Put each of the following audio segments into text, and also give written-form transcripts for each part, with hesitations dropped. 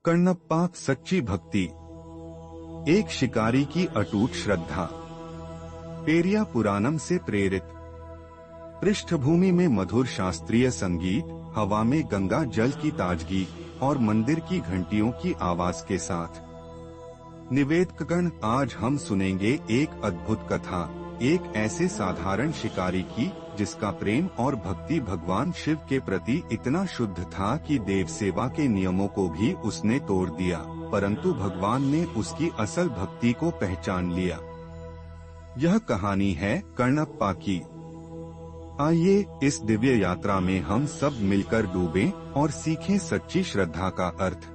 कण्णप्पा सच्ची भक्ति। एक शिकारी की अटूट श्रद्धा। पेरिया पुराणम से प्रेरित। पृष्ठभूमि में मधुर शास्त्रीय संगीत, हवा में गंगा जल की ताजगी और मंदिर की घंटियों की आवाज के साथ। निवेदकगण, आज हम सुनेंगे एक अद्भुत कथा, एक ऐसे साधारण शिकारी की जिसका प्रेम और भक्ति भगवान शिव के प्रति इतना शुद्ध था कि देव सेवा के नियमों को भी उसने तोड़ दिया, परंतु भगवान ने उसकी असल भक्ति को पहचान लिया। यह कहानी है कण्णप्पा की। आइए इस दिव्य यात्रा में हम सब मिलकर डूबें और सीखें सच्ची श्रद्धा का अर्थ।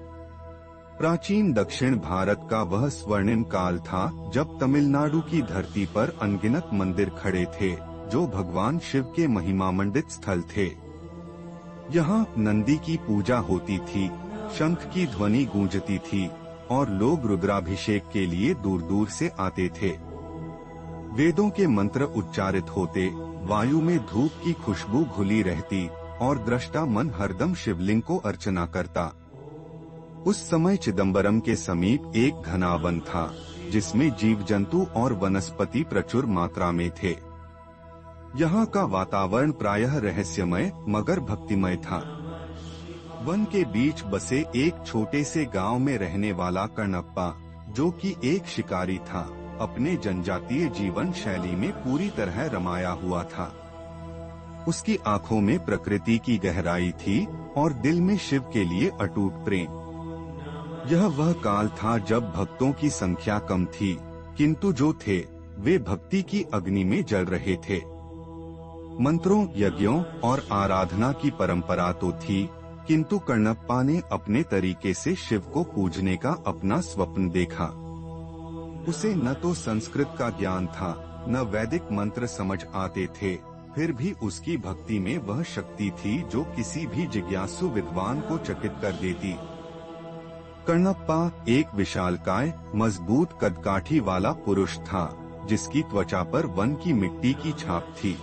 प्राचीन दक्षिण भारत का वह स्वर्णिम काल था जब तमिलनाडु की धरती पर अनगिनत मंदिर खड़े थे जो भगवान शिव के महिमामंडित स्थल थे। यहाँ नंदी की पूजा होती थी, शंख की ध्वनि गूंजती थी और लोग रुद्राभिषेक के लिए दूर दूर से आते थे। वेदों के मंत्र उच्चारित होते, वायु में धूप की खुशबू घुली रहती और दृष्टा मन हरदम शिवलिंग को अर्चना करता। उस समय चिदंबरम के समीप एक घना वन था जिसमें जीव जंतु और वनस्पति प्रचुर मात्रा में थे। यहाँ का वातावरण प्रायः रहस्यमय मगर भक्तिमय था। वन के बीच बसे एक छोटे से गांव में रहने वाला कण्णप्पा, जो कि एक शिकारी था, अपने जनजातीय जीवन शैली में पूरी तरह रमाया हुआ था। उसकी आंखों में प्रकृति की गहराई थी और दिल में शिव के लिए अटूट प्रेम। यह वह काल था जब भक्तों की संख्या कम थी, किंतु जो थे वे भक्ति की अग्नि में जल रहे थे। मंत्रों, यज्ञों और आराधना की परंपरा तो थी, किंतु कण्णप्पा ने अपने तरीके से शिव को पूजने का अपना स्वप्न देखा। उसे न तो संस्कृत का ज्ञान था, न वैदिक मंत्र समझ आते थे, फिर भी उसकी भक्ति में वह शक्ति थी जो किसी भी जिज्ञासु विद्वान को चकित कर देती। कण्णप्पा एक विशालकाय, मजबूत कदकाठी वाला पुरुष था, जिसकी त्वचा पर वन की मिट्टी की छाप थी।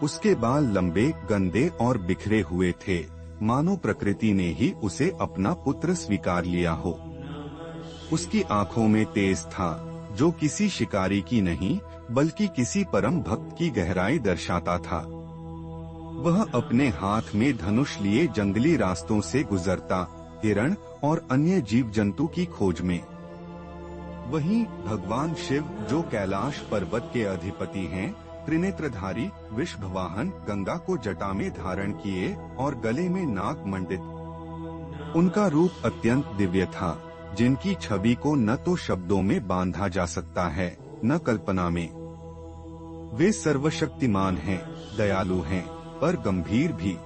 उसके बाल लंबे, गंदे और बिखरे हुए थे, मानो प्रकृति ने ही उसे अपना पुत्र स्वीकार लिया हो। उसकी आंखों में तेज था, जो किसी शिकारी की नहीं बल्कि किसी परम भक्त की गहराई दर्शाता था। वह अपने हाथ में धनुष लिए जंगली रास्तों से गुजरता, हिरण और अन्य जीव जंतु की खोज में। वहीं भगवान शिव, जो कैलाश पर्वत के अधिपति हैं, त्रिनेत्रधारी, वृषभवाहन, गंगा को जटा में धारण किए और गले में नाग मंडित, उनका रूप अत्यंत दिव्य था, जिनकी छवि को न तो शब्दों में बांधा जा सकता है, न कल्पना में। वे सर्वशक्तिमान हैं, दयालु हैं, पर गंभीर भी।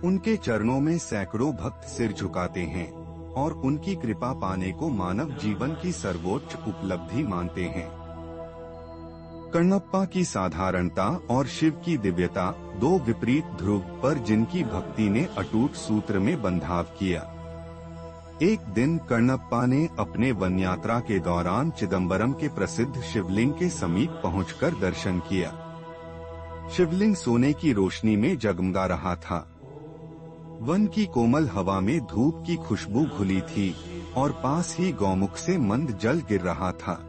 उनके चरणों में सैकड़ों भक्त सिर झुकाते हैं और उनकी कृपा पाने को मानव जीवन की सर्वोच्च उपलब्धि मानते हैं। कण्णप्पा की साधारणता और शिव की दिव्यता, दो विपरीत ध्रुव पर जिनकी भक्ति ने अटूट सूत्र में बंधाव किया। एक दिन कण्णप्पा ने अपने वन यात्रा के दौरान चिदंबरम के प्रसिद्ध शिवलिंग के समीप पहुंचकर दर्शन किया। शिवलिंग सोने की रोशनी में जगमगा रहा था। वन की कोमल हवा में धूप की खुशबू घुली थी और पास ही गौमुख से मंद जल गिर रहा था।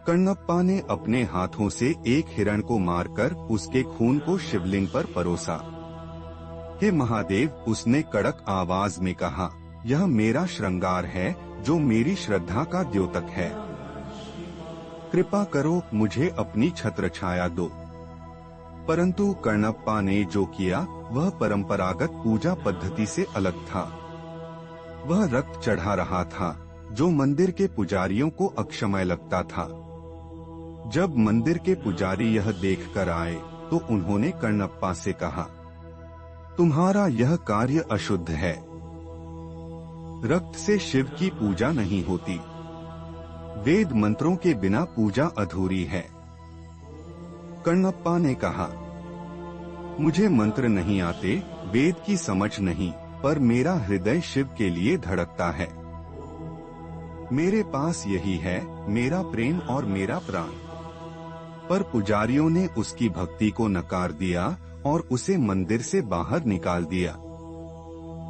कण्णप्पा ने अपने हाथों से एक हिरण को मारकर उसके खून को शिवलिंग पर परोसा। हे महादेव, उसने कड़क आवाज में कहा, यह मेरा श्रृंगार है जो मेरी श्रद्धा का द्योतक है। कृपा करो, मुझे अपनी छत्र छाया दो। परंतु कण्णप्पा ने जो किया वह परंपरागत पूजा पद्धति से अलग था। वह रक्त चढ़ा रहा था, जो मंदिर के पुजारियों को अक्षमय लगता था। जब मंदिर के पुजारी यह देखकर आए तो उन्होंने कण्णप्पा से कहा, तुम्हारा यह कार्य अशुद्ध है। रक्त से शिव की पूजा नहीं होती। वेद मंत्रों के बिना पूजा अधूरी है। कण्णप्पा ने कहा, मुझे मंत्र नहीं आते, वेद की समझ नहीं, पर मेरा हृदय शिव के लिए धड़कता है। मेरे पास यही है, मेरा प्रेम और मेरा प्राण। पर पुजारियों ने उसकी भक्ति को नकार दिया और उसे मंदिर से बाहर निकाल दिया।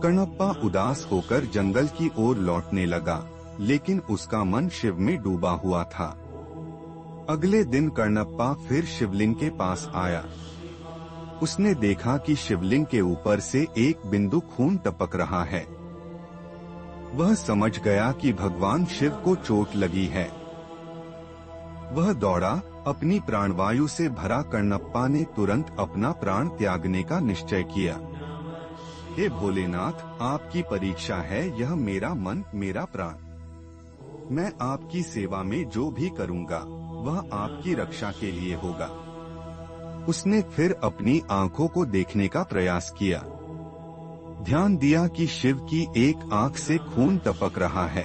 कण्णप्पा उदास होकर जंगल की ओर लौटने लगा, लेकिन उसका मन शिव में डूबा हुआ था। अगले दिन कण्णप्पा फिर शिवलिंग के पास आया। उसने देखा कि शिवलिंग के ऊपर से एक बिंदु खून टपक रहा है। वह समझ गया कि भगवान शिव को चोट लगी है। वह दौड़ा। अपनी प्राणवायु से भरा कण्णप्पा ने तुरंत अपना प्राण त्यागने का निश्चय किया। हे भोलेनाथ, आपकी परीक्षा है यह मेरा मन, मेरा प्राण। मैं आपकी सेवा में जो भी करूंगा वह आपकी रक्षा के लिए होगा। उसने फिर अपनी आंखों को देखने का प्रयास किया। ध्यान दिया कि शिव की एक आंख से खून टपक रहा है।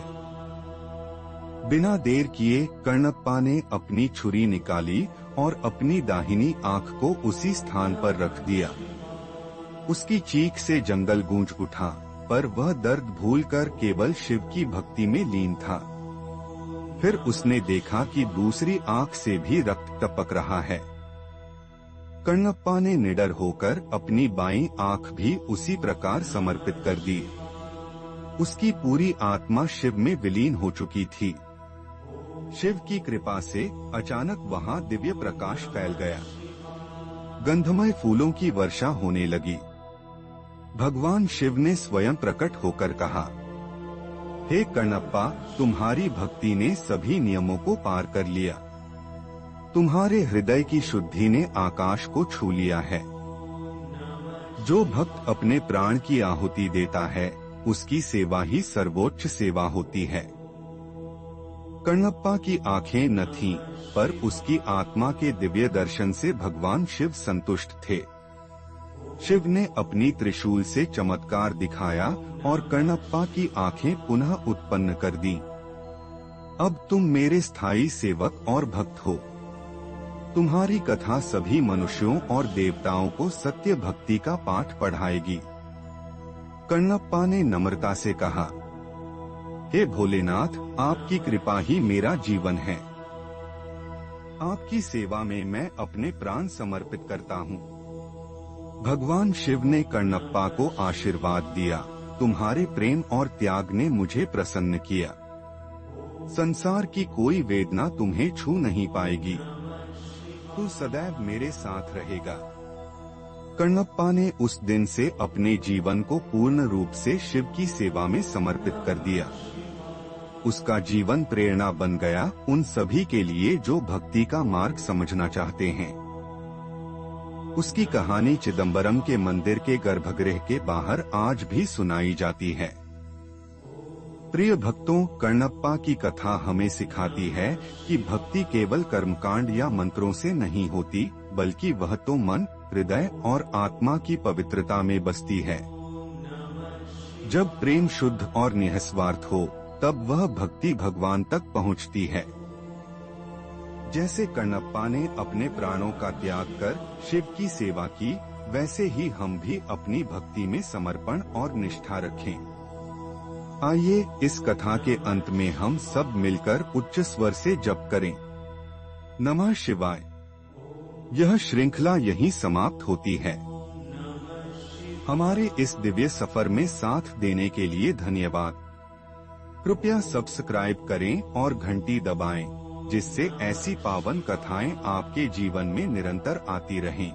बिना देर किए कण्णप्पा ने अपनी छुरी निकाली और अपनी दाहिनी आंख को उसी स्थान पर रख दिया। उसकी चीख से जंगल गूंज उठा, पर वह दर्द भूलकर केवल शिव की भक्ति में लीन था। फिर उसने देखा कि दूसरी आंख से भी रक्त टपक रहा है। कण्णप्पा ने निडर होकर अपनी बाईं आंख भी उसी प्रकार समर्पित कर दी। उसकी पूरी आत्मा शिव में विलीन हो चुकी थी। शिव की कृपा से अचानक वहां दिव्य प्रकाश फैल गया। गंधमय फूलों की वर्षा होने लगी। भगवान शिव ने स्वयं प्रकट होकर कहा, हे कण्णप्पा, तुम्हारी भक्ति ने सभी नियमों को पार कर लिया। तुम्हारे हृदय की शुद्धि ने आकाश को छू लिया है। जो भक्त अपने प्राण की आहुति देता है उसकी सेवा ही सर्वोच्च सेवा होती है। कण्णप्पा की आंखें न थीं, पर उसकी आत्मा के दिव्य दर्शन से भगवान शिव संतुष्ट थे। शिव ने अपनी त्रिशूल से चमत्कार दिखाया और कण्णप्पा की आंखें पुनः उत्पन्न कर दी। अब तुम मेरे स्थायी सेवक और भक्त हो। तुम्हारी कथा सभी मनुष्यों और देवताओं को सत्य भक्ति का पाठ पढ़ाएगी। कण्णप्पा ने नम्रता से कहा, हे भोलेनाथ, आपकी कृपा ही मेरा जीवन है। आपकी सेवा में मैं अपने प्राण समर्पित करता हूँ। भगवान शिव ने कण्णप्पा को आशीर्वाद दिया, तुम्हारे प्रेम और त्याग ने मुझे प्रसन्न किया। संसार की कोई वेदना तुम्हें छू नहीं पाएगी। तू सदैव मेरे साथ रहेगा। कण्णप्पा ने उस दिन से अपने जीवन को पूर्ण रूप से शिव की सेवा में समर्पित कर दिया। उसका जीवन प्रेरणा बन गया उन सभी के लिए जो भक्ति का मार्ग समझना चाहते हैं। उसकी कहानी चिदंबरम के मंदिर के गर्भगृह के बाहर आज भी सुनाई जाती है। प्रिय भक्तों, कण्णप्पा की कथा हमें सिखाती है कि भक्ति केवल कर्मकांड या मंत्रों से नहीं होती, बल्कि वह तो मन, हृदय और आत्मा की पवित्रता में बसती है। जब प्रेम शुद्ध और निस्वार्थ हो तब वह भक्ति भगवान तक पहुंचती है। जैसे कण्णप्पा ने अपने प्राणों का त्याग कर शिव की सेवा की, वैसे ही हम भी अपनी भक्ति में समर्पण और निष्ठा रखें। आइए इस कथा के अंत में हम सब मिलकर उच्च स्वर से जप करें, नमः शिवाय। यह श्रृंखला यहीं समाप्त होती है। हमारे इस दिव्य सफर में साथ देने के लिए धन्यवाद। कृपया सब्सक्राइब करें और घंटी दबाएं, जिससे ऐसी पावन कथाएं आपके जीवन में निरंतर आती रहें।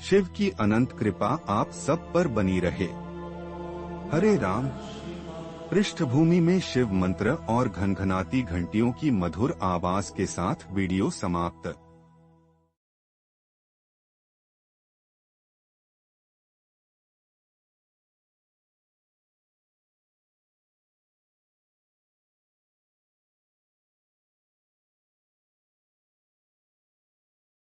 शिव की अनंत कृपा आप सब पर बनी रहे। हरे राम। पृष्ठभूमि में शिव मंत्र और घनघनाती घंटियों की मधुर आवाज के साथ वीडियो समाप्त।